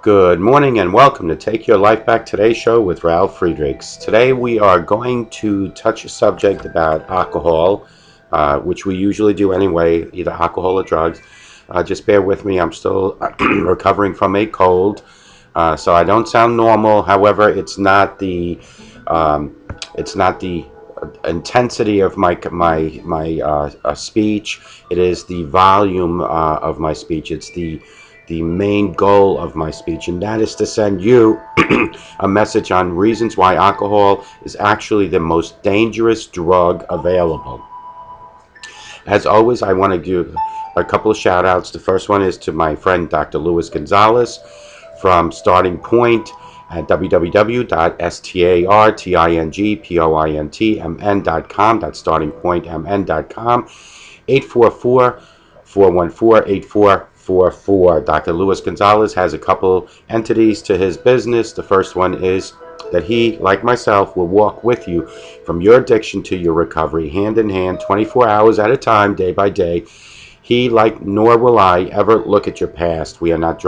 Good morning and welcome to Take Your Life Back Today show with Ralf Friedrichs. Today we are going to touch a subject about alcohol, which we usually do anyway, either alcohol or drugs. Just bear with me, I'm still recovering from a cold, so I don't sound normal. However, it's not the intensity of my speech. It is the volume of my speech. It's the main goal of my speech, and that is to send you a message on reasons why alcohol is actually the most dangerous drug available. As always, I want to give a couple of shout outs. The first one is to my friend Dr. Luis Gonzalez from Starting Point at www.startingpointmn.com. That's startingpointmn.com. 844-414-8444. Dr. Luis Gonzalez has a couple entities to his business. The first one is that he, like myself, will walk with you from your addiction to your recovery, hand in hand, 24 hours at a time, day by day. He, like nor will I, ever look at your past. We are not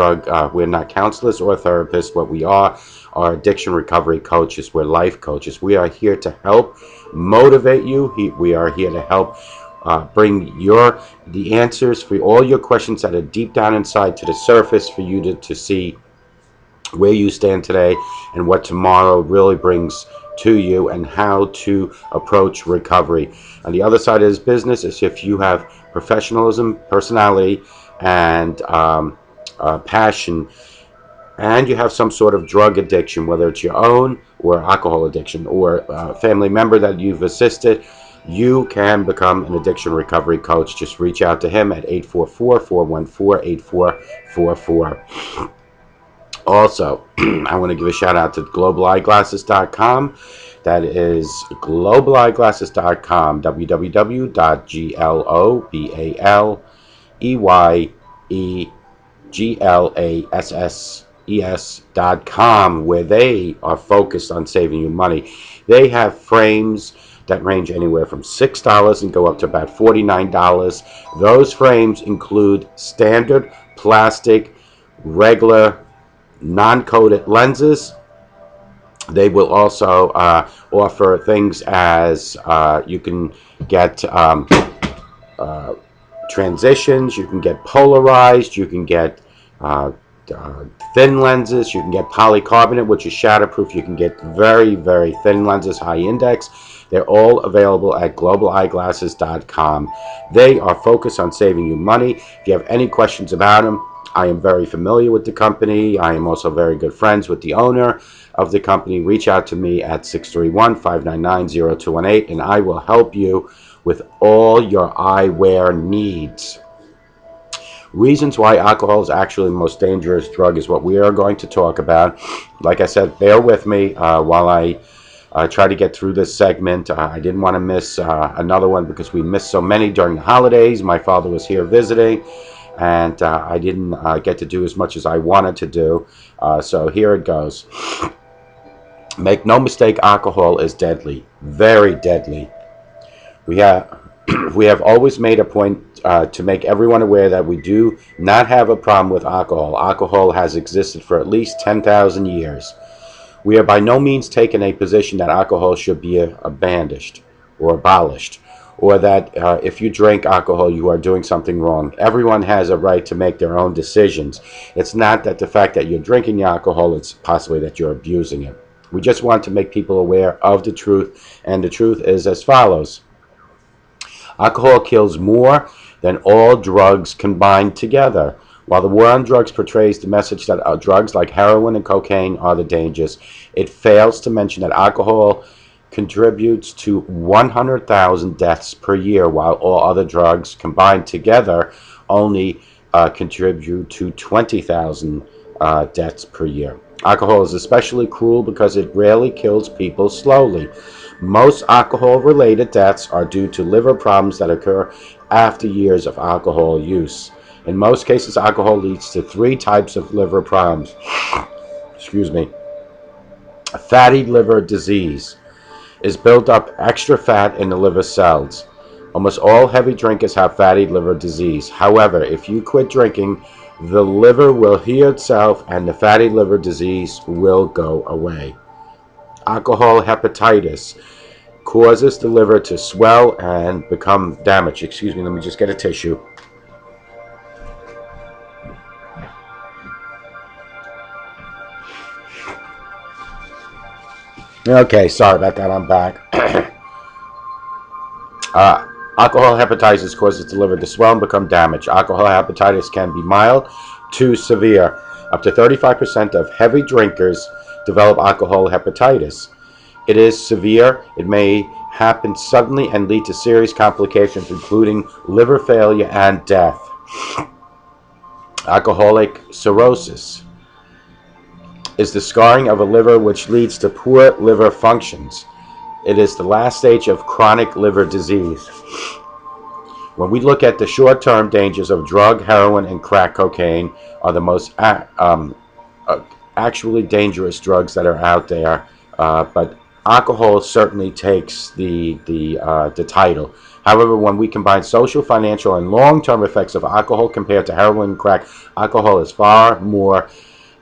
we're not counselors or therapists. What we are addiction recovery coaches. We're life coaches. We are here to help motivate you. We are here to help bring the answers for all your questions that are deep down inside to the surface for you to see where you stand today and what tomorrow really brings to you and how to approach recovery. On the other side of this business is if you have professionalism, personality, and passion, and you have some sort of drug addiction, whether it's your own or alcohol addiction or a family member that you've assisted, you can become an addiction recovery coach. Just reach out to him at 844-414-8444. Also, I want to give a shout out to globaleyeglasses.com. That is globaleyeglasses.com, www.globaleyeglasses.com, where they are focused on saving you money. They have frames that range anywhere from $6 and go up to about $49. Those frames include standard plastic, regular, non-coated lenses. They will also offer things as you can get transitions, you can get polarized, you can get thin lenses, you can get polycarbonate, which is shatterproof, you can get very, very thin lenses, high index. They're all available at globaleyeglasses.com. They are focused on saving you money. If you have any questions about them, I am very familiar with the company. I am also very good friends with the owner of the company. Reach out to me at 631-599-0218, and I will help you with all your eyewear needs. Reasons why alcohol is actually the most dangerous drug is what we are going to talk about. Like I said, bear with me while I try to get through this segment. I didn't want to miss another one because we missed so many during the holidays. My father was here visiting, and I didn't get to do as much as I wanted to do. So here it goes. Make no mistake, alcohol is deadly, very deadly. We have always made a point to make everyone aware that we do not have a problem with alcohol. Alcohol has existed for at least 10,000 years. We are by no means taking a position that alcohol should be abandoned or abolished, or that if you drink alcohol, you are doing something wrong. Everyone has a right to make their own decisions. It's not that the fact that you're drinking the alcohol, it's possibly that you're abusing it. We just want to make people aware of the truth, and the truth is as follows. Alcohol kills more than all drugs combined together. While the war on drugs portrays the message that drugs like heroin and cocaine are the dangers, it fails to mention that alcohol contributes to 100,000 deaths per year, while all other drugs combined together only contribute to 20,000 deaths per year. Alcohol is especially cruel because it rarely kills people slowly. Most alcohol-related deaths are due to liver problems that occur after years of alcohol use. In most cases, alcohol leads to 3 types of liver problems. Excuse me. Fatty liver disease is built up extra fat in the liver cells. Almost all heavy drinkers have fatty liver disease. However, if you quit drinking, the liver will heal itself and the fatty liver disease will go away. Alcohol hepatitis causes the liver to swell and become damaged. Excuse me, let me just get a tissue. Okay, sorry about that, I'm back. Alcohol hepatitis causes the liver to swell and become damaged. Alcohol hepatitis can be mild to severe. Up to 35% of heavy drinkers develop alcohol hepatitis. It is severe. It may happen suddenly and lead to serious complications, including liver failure and death. Alcoholic cirrhosis is the scarring of a liver which leads to poor liver functions. It is the last stage of chronic liver disease. When we look at the short-term dangers of drug, heroin, and crack cocaine are the most actually dangerous drugs that are out there, but alcohol certainly takes the title. However, when we combine social, financial, and long-term effects of alcohol compared to heroin and crack, alcohol is far more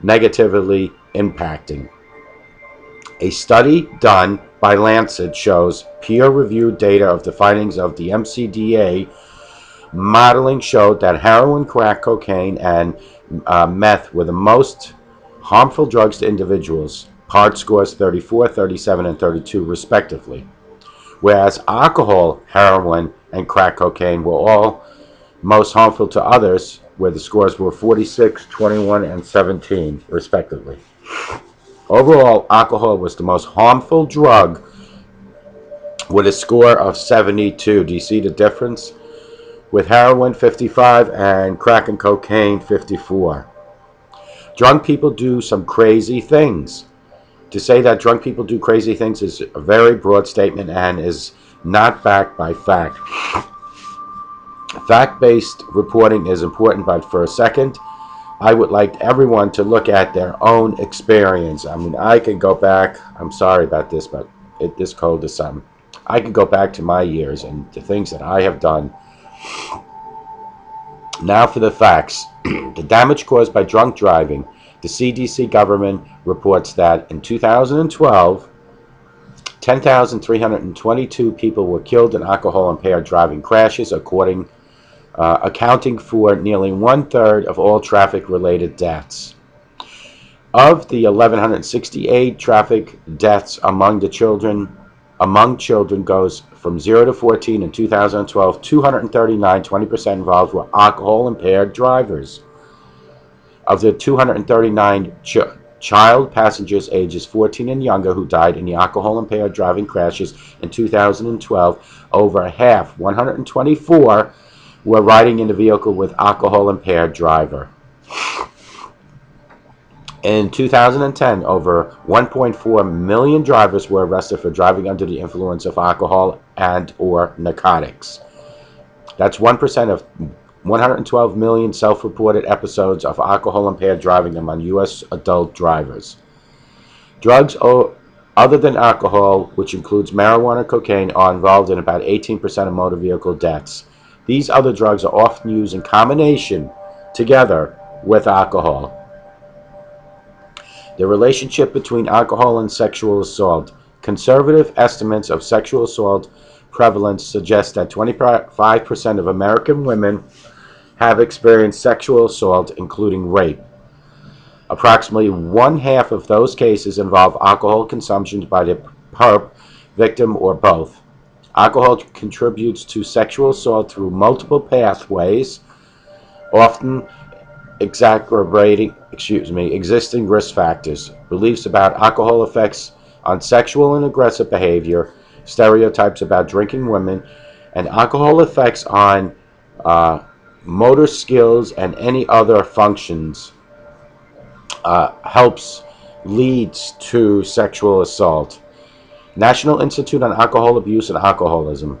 negatively impacting. A study done by Lancet shows peer-reviewed data of the findings of the MCDA modeling showed that heroin, crack cocaine, and meth were the most harmful drugs to individuals. Hard scores 34, 37, and 32 respectively. Whereas alcohol, heroin, and crack cocaine were all most harmful to others, where the scores were 46, 21, and 17 respectively. Overall, alcohol was the most harmful drug with a score of 72. Do you see the difference? With heroin 55 and crack and cocaine 54. Drunk people do some crazy things. To say that drunk people do crazy things is a very broad statement and is not backed by fact. Fact-based reporting is important, but for a second, I would like everyone to look at their own experience. I mean, I could go back, I'm sorry about this, but this cold is something. I could go back to my years and the things that I have done. Now for the facts. The damage caused by drunk driving. The CDC government reports that in 2012, 10,322 people were killed in alcohol-impaired driving crashes, accounting for nearly 1/3 of all traffic-related deaths. Of the 1,168 traffic deaths among children goes from 0 to 14 in 2012, 239, 20% involved, were alcohol-impaired drivers. Of the 239 child passengers ages 14 and younger who died in the alcohol-impaired driving crashes in 2012, over half, 124, were riding in the vehicle with alcohol-impaired driver. In 2010, over 1.4 million drivers were arrested for driving under the influence of alcohol and or narcotics. That's 1% of 112 million self-reported episodes of alcohol-impaired driving among U.S. adult drivers. Drugs other than alcohol, which includes marijuana and cocaine, are involved in about 18% of motor vehicle deaths. These other drugs are often used in combination together with alcohol. The relationship between alcohol and sexual assault. Conservative estimates of sexual assault prevalence suggest that 25% of American women have experienced sexual assault, including rape. Approximately 1/2 of those cases involve alcohol consumption by the perp, victim, or both. Alcohol contributes to sexual assault through multiple pathways, often exacerbating existing risk factors. Beliefs about alcohol effects on sexual and aggressive behavior, stereotypes about drinking women, and alcohol effects on motor skills and any other functions leads to sexual assault. National Institute on Alcohol Abuse and Alcoholism.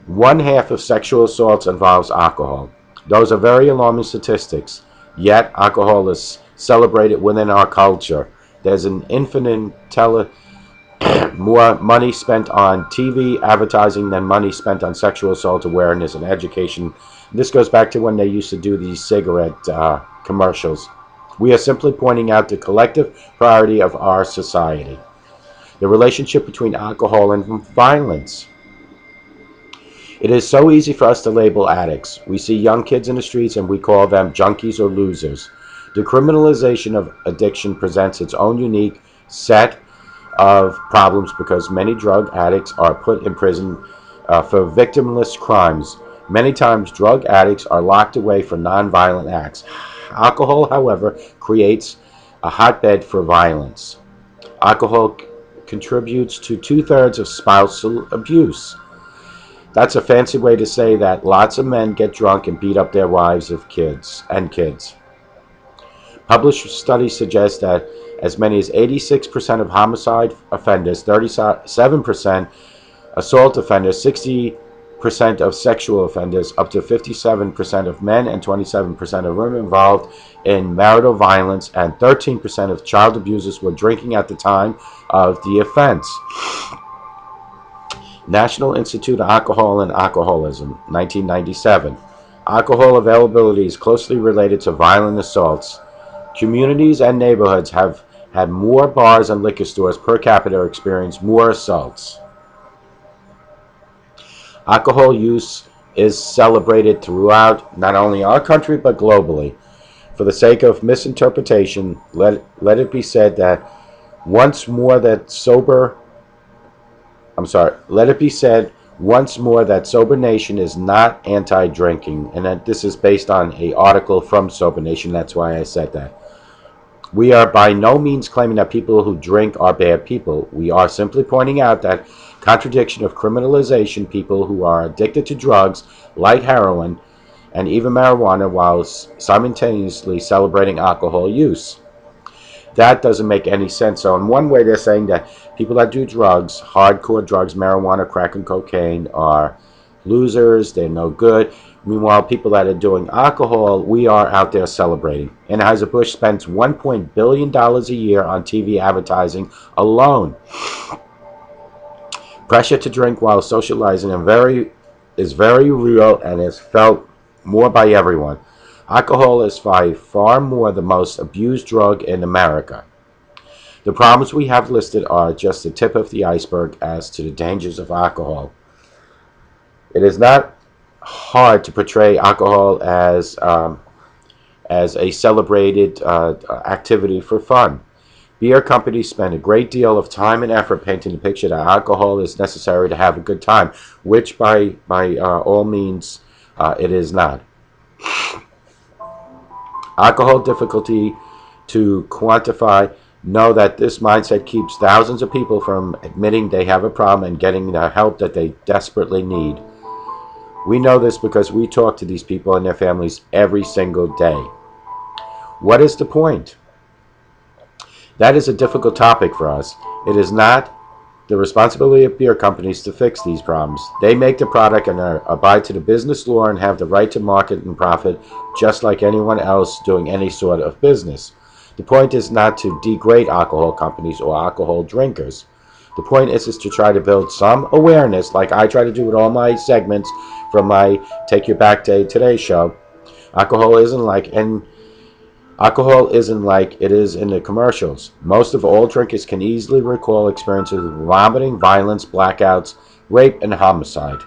1/2 of sexual assaults involves alcohol. Those are very alarming statistics, yet alcohol is celebrated within our culture. There's an infinite more money spent on TV advertising than money spent on sexual assault awareness and education This goes back to when they used to do these cigarette commercials. We are simply pointing out the collective priority of our society, the relationship between alcohol and violence. It is so easy for us to label addicts. We see young kids in the streets and we call them junkies or losers. The criminalization of addiction presents its own unique set of problems because many drug addicts are put in prison for victimless crimes. Many times, drug addicts are locked away for nonviolent acts. Alcohol, however, creates a hotbed for violence. Alcohol contributes to 2/3 of spousal abuse. That's a fancy way to say that lots of men get drunk and beat up their wives of kids. Published studies suggest that as many as 86% of homicide offenders, 37% assault offenders, 60% of sexual offenders, up to 57% of men and 27% of women involved in marital violence, and 13% of child abusers were drinking at the time of the offense. National Institute of Alcohol and Alcoholism, 1997. Alcohol availability is closely related to violent assaults. Communities and neighborhoods have had more bars and liquor stores per capita experience more assaults. Alcohol use is celebrated throughout not only our country but globally. For the sake of misinterpretation, let it be said that once more that sober Nation is not anti-drinking, and that this is based on an article from Sober Nation. That's why I said that. We are by no means claiming that people who drink are bad people. We are simply pointing out that contradiction of criminalization people who are addicted to drugs like heroin and even marijuana while simultaneously celebrating alcohol use. That doesn't make any sense. So in one way, they're saying that people that do drugs, hardcore drugs, marijuana, crack, and cocaine, are losers. They're no good. Meanwhile, people that are doing alcohol, we are out there celebrating. Anheuser-Busch spends $1 billion a year on TV advertising alone. Pressure to drink while socializing is very real and is felt more by everyone. Alcohol is by far more the most abused drug in America. The problems we have listed are just the tip of the iceberg as to the dangers of alcohol. It is not hard to portray alcohol as a celebrated activity for fun. Beer companies spend a great deal of time and effort painting the picture that alcohol is necessary to have a good time, which by all means it is not. Alcohol difficulty to quantify. Know that this mindset keeps thousands of people from admitting they have a problem and getting the help that they desperately need. We know this because we talk to these people and their families every single day. What is the point? That is a difficult topic for us. It is not the responsibility of beer companies to fix these problems. They make the product and abide to the business law and have the right to market and profit just like anyone else doing any sort of business. The point is not to degrade alcohol companies or alcohol drinkers. The point is to try to build some awareness, like I try to do with all my segments from my Take Your Back Day Today show. Alcohol isn't like it is in the commercials. Most of all drinkers can easily recall experiences of vomiting, violence, blackouts, rape, and homicide.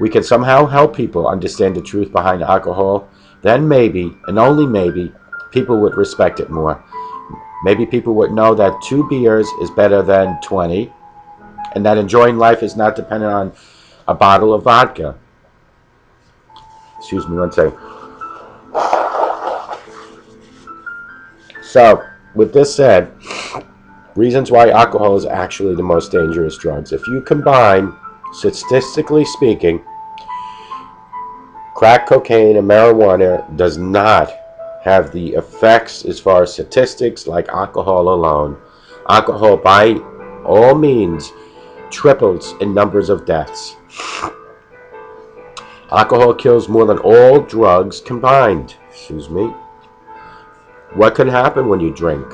We can somehow help people understand the truth behind alcohol. Then maybe, and only maybe, people would respect it more. Maybe people would know that 2 beers is better than 20, and that enjoying life is not dependent on a bottle of vodka. Excuse me one second. So, with this said, reasons why alcohol is actually the most dangerous drugs. If you combine, statistically speaking, crack cocaine and marijuana does not have the effects as far as statistics like alcohol alone. Alcohol, by all means, triples in numbers of deaths. Alcohol kills more than all drugs combined. Excuse me. What can happen when you drink?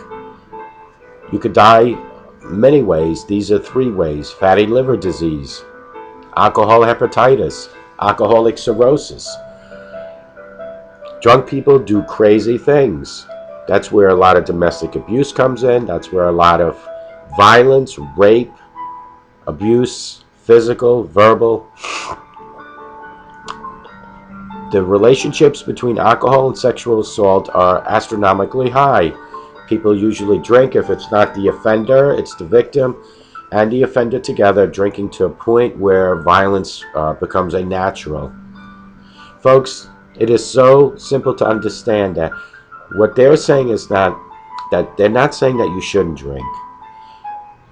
You could die many ways. These are 3 ways. Fatty liver disease, alcohol hepatitis, alcoholic cirrhosis, Drunk people do crazy things. That's where a lot of domestic abuse comes in. That's where a lot of violence, rape, abuse, physical, verbal. The relationships between alcohol and sexual assault are astronomically high. People usually drink. If it's not the offender, it's the victim and the offender together, drinking to a point where violence becomes a natural. Folks, it is so simple to understand that what they're saying is not that they're not saying that you shouldn't drink.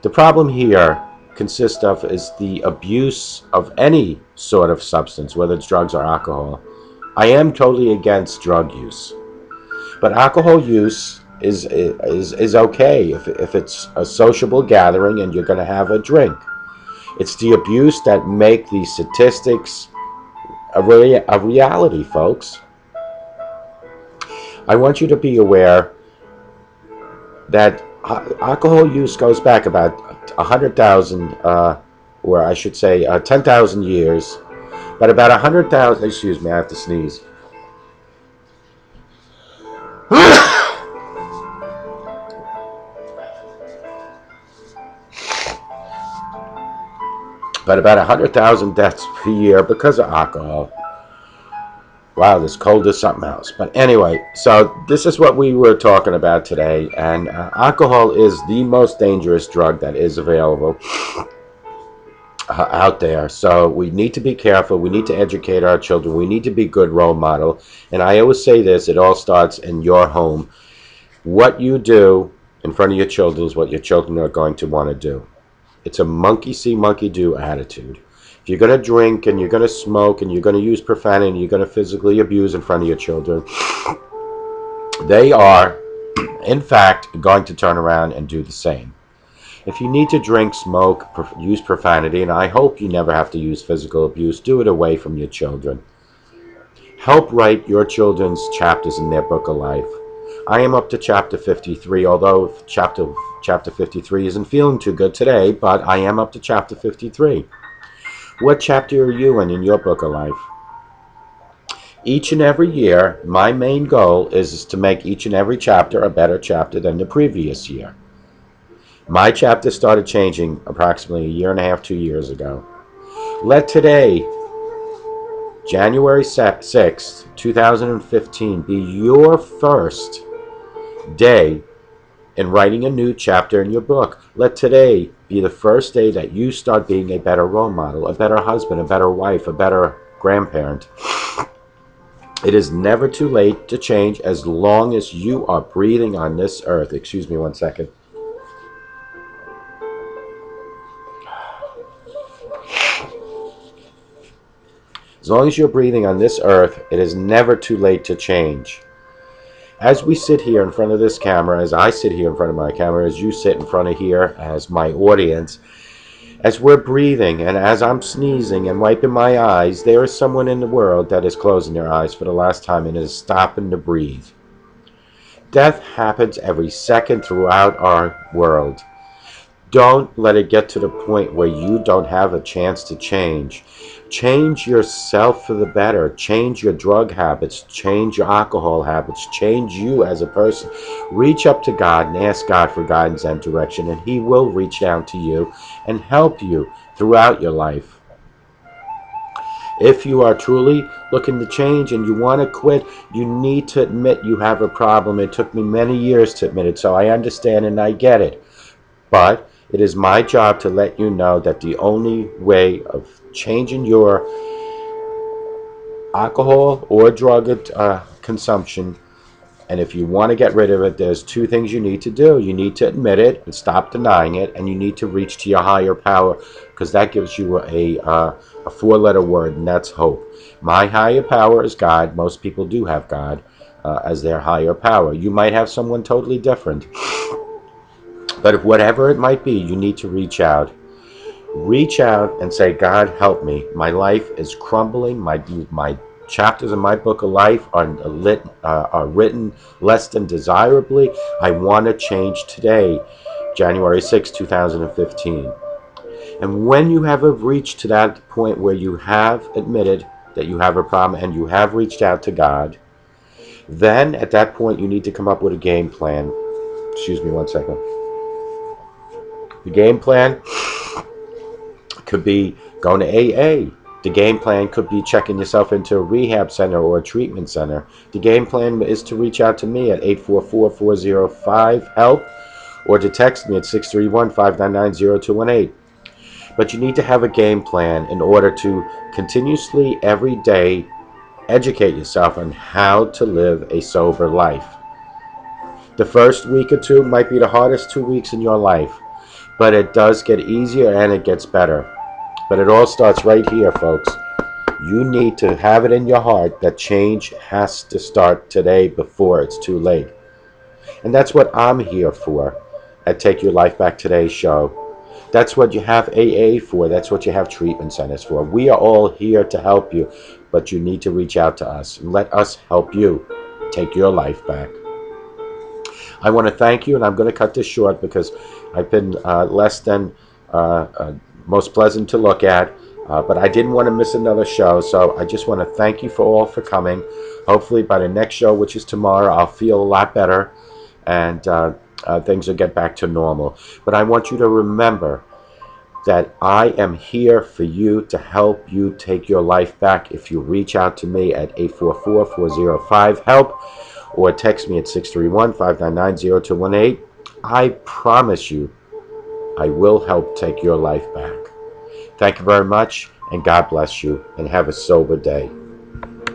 The problem here consists of is the abuse of any sort of substance, whether it's drugs or alcohol. I am totally against drug use, but alcohol use is okay if it's a sociable gathering and you're going to have a drink. It's the abuse that make these statistics a reality, folks. I want you to be aware that alcohol use goes back about 100,000, or I should say 10,000 years, but about 100,000, excuse me, I have to sneeze. But about 100,000 deaths per year because of alcohol. Wow, this cold is something else. But anyway, so this is what we were talking about today. And alcohol is the most dangerous drug that is available out there. So we need to be careful. We need to educate our children. We need to be good role model. And I always say this, it all starts in your home. What you do in front of your children is what your children are going to want to do. It's a monkey see, monkey do attitude. If you're going to drink and you're going to smoke and you're going to use profanity and you're going to physically abuse in front of your children, they are, in fact, going to turn around and do the same. If you need to drink, smoke, use profanity, and I hope you never have to use physical abuse, do it away from your children. Help write your children's chapters in their book of life. I am up to chapter 53, although chapter 53 isn't feeling too good today, but I am up to chapter 53. What chapter are you in your book of life? Each and every year, my main goal is to make each and every chapter a better chapter than the previous year. My chapter started changing approximately a year and a half, 2 years ago. Let today, January 6th, 2015, be your first day in writing a new chapter in your book. Let today be the first day that you start being a better role model, a better husband, a better wife, a better grandparent. It is never too late to change as long as you are breathing on this earth. Excuse me one second. As long as you're breathing on this earth, it is never too late to change. As we sit here in front of this camera, as I sit here in front of my camera, as you sit in front of here as my audience, as we're breathing and as I'm sneezing and wiping my eyes, there is someone in the world that is closing their eyes for the last time and is stopping to breathe. Death happens every second throughout our world. Don't let it get to the point where you don't have a chance to change. Change yourself for the better. Change your drug habits. Change your alcohol habits. Change you as a person. Reach up to God and ask God for guidance and direction, and He will reach down to you and help you throughout your life. If you are truly looking to change and you want to quit, you need to admit you have a problem. It took me many years to admit it, so I understand and I get it. But it is my job to let you know that the only way of changing your alcohol or drug consumption, and if you want to get rid of it, there's two things you need to do. You need to admit it and stop denying it, and you need to reach to your higher power, because that gives you a four-letter word, and that's hope. My higher power is God. Most people do have God as their higher power. You might have someone totally different. But if whatever it might be, you need to reach out. Reach out and say, God, help me. My life is crumbling. My chapters in my book of life are written less than desirably. I want to change today, January 6, 2015. And when you have reached to that point where you have admitted that you have a problem and you have reached out to God, Then at that point you need to come up with a game plan. Excuse me one second. The game plan could be going to AA. The game plan could be checking yourself into a rehab center or a treatment center. The game plan is to reach out to me at 844-405-HELP or to text me at 631-599-0218. But you need to have a game plan in order to continuously every day educate yourself on how to live a sober life. The first week or two might be the hardest 2 weeks in your life, but it does get easier and it gets better. But it all starts right here, folks. You need to have it in your heart that change has to start today before it's too late. And that's what I'm here for at Take Your Life Back Today show. That's what you have AA for. That's what you have treatment centers for. We are all here to help you, but you need to reach out to us and let us help you take your life back. I want to thank you, and I'm going to cut this short because I've been less than most pleasant to look at, but I didn't want to miss another show, so I just want to thank you all for coming. Hopefully by the next show, which is tomorrow, I'll feel a lot better, and things will get back to normal. But I want you to remember that I am here for you to help you take your life back. If you reach out to me at 844-405-HELP or text me at 631-599-0218, I promise you I will help take your life back. Thank you very much, and God bless you, and have a sober day.